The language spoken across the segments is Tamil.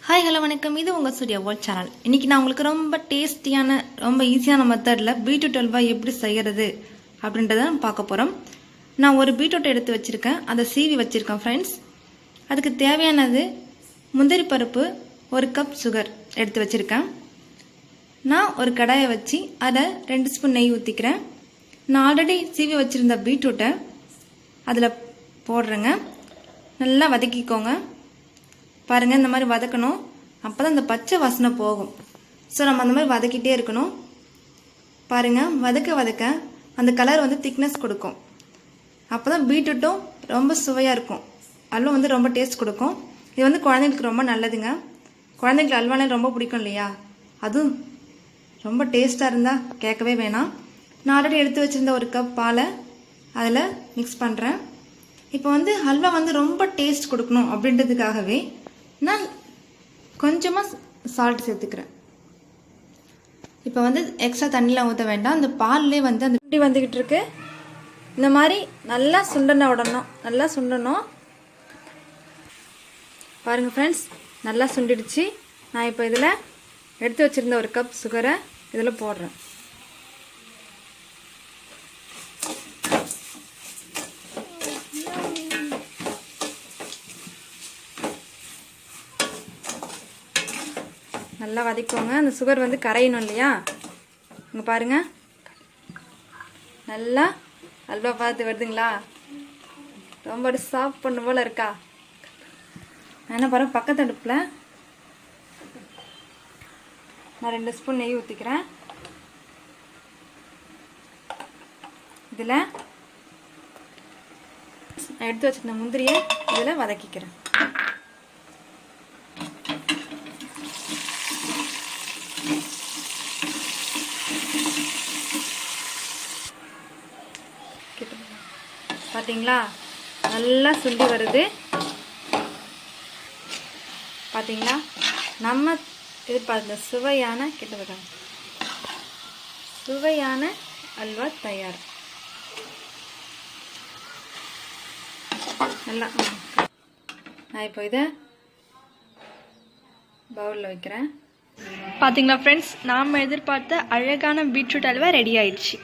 ஹாய் ஹலோ வணக்கம். இது உங்கள் சூர்யா வேர்ல்ட் சேனல். இன்றைக்கி நான் உங்களுக்கு ரொம்ப டேஸ்டியான ரொம்ப ஈஸியான மெத்தடில் பீட்ரூட் அல்வா எப்படி செய்கிறது அப்படின்றத பார்க்க போகிறோம். நான் ஒரு பீட்ரூட் எடுத்து வச்சுருக்கேன், அதை சீவி வச்சுருக்கேன் ஃப்ரெண்ட்ஸ். அதுக்கு தேவையானது முந்திரி பருப்பு, 1 கப் சுகர் எடுத்து வச்சுருக்கேன். நான் ஒரு கடாயை வச்சு அதை 2 ஸ்பூன் நெய் ஊற்றிக்கிறேன். நான் ஆல்ரெடி சீவி வச்சுருந்த பீட்ரூட்டை அதில் போடுறேங்க. நல்லா வதக்கிக்கோங்க. பாருங்கள், இந்த மாதிரி வதக்கணும். அப்போ தான் இந்த பச்சை வாசனை போகும். ஸோ நம்ம அந்த மாதிரி வதக்கிட்டே இருக்கணும். பாருங்கள், வதக்க வதக்க அந்த கலர் வந்து திக்னஸ் கொடுக்கும். அப்போ தான் பீட்ரூட்டும் ரொம்ப சுவையாக இருக்கும். அல்வா வந்து ரொம்ப டேஸ்ட் கொடுக்கும். இது வந்து குழந்தைங்களுக்கு ரொம்ப நல்லதுங்க. குழந்தைங்களுக்கு அல்வாலாம் ரொம்ப பிடிக்கும் இல்லையா? அதுவும் ரொம்ப டேஸ்ட்டாக இருந்தால் கேட்கவே வேணாம். நான் ஆல்ரெடி எடுத்து வச்சுருந்த 1 கப் பாலை அதில் மிக்ஸ் பண்ணுறேன். இப்போ வந்து அல்வா வந்து ரொம்ப டேஸ்ட் கொடுக்கணும் அப்படின்றதுக்காகவே நான் கொஞ்சமாக சால்ட் சேர்த்துக்கிறேன். இப்போ வந்து எக்ஸ்ட்ரா தண்ணியில் ஊற்ற வேண்டாம். அந்த பால்லே வந்து அந்த குட்டி வந்துக்கிட்டு இருக்கு. இந்த மாதிரி நல்லா சுண்டன விடணும். நல்லா சுண்டணும். பாருங்கள் ஃப்ரெண்ட்ஸ், நல்லா சுண்டிடுச்சு. நான் இப்போ இதில் எடுத்து வச்சுருந்த 1 கப் சுகரை இதில் போடுறேன். நல்லா வதக்கோங்க. அந்த சுகர் வந்து கரையணும் இல்லையா? இங்கே பாருங்கள், நல்லா அல்வா பார்த்து வருதுங்களா? ரொம்ப சாஃப்ட் பண்ண போல் இருக்கா? நான் என்ன பாருங்கள், பக்கத்து அடுப்பில் நான் 2 ஸ்பூன் நெய் ஊற்றிக்கிறேன். இதில் நான் எடுத்து வச்சுருந்த முந்திரியை இதில் வதக்கிக்கிறேன். பார்த்தீங்களா, நல்லா சுண்டி வருது. பார்த்தீங்களா, நம்ம எதிர்பார்த்த சுவையான சுவையான அல்வா தயார். நல்லா நான் இப்போ இதை பவுலில் வைக்கிறேன். பார்த்தீங்களா ஃப்ரெண்ட்ஸ், நாம் எதிர்பார்த்த அழகான பீட்ரூட் அல்வா ரெடி ஆயிடுச்சு.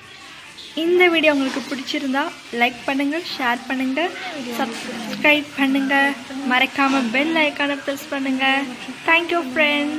இந்த வீடியோ உங்களுக்கு பிடிச்சிருந்தா லைக் பண்ணுங்கள், ஷேர் பண்ணுங்கள், சப்ஸ்கிரைப் பண்ணுங்கள், மறக்காமல் பெல் ஐக்கானை ப்ரெஸ் பண்ணுங்கள். Thank you friends.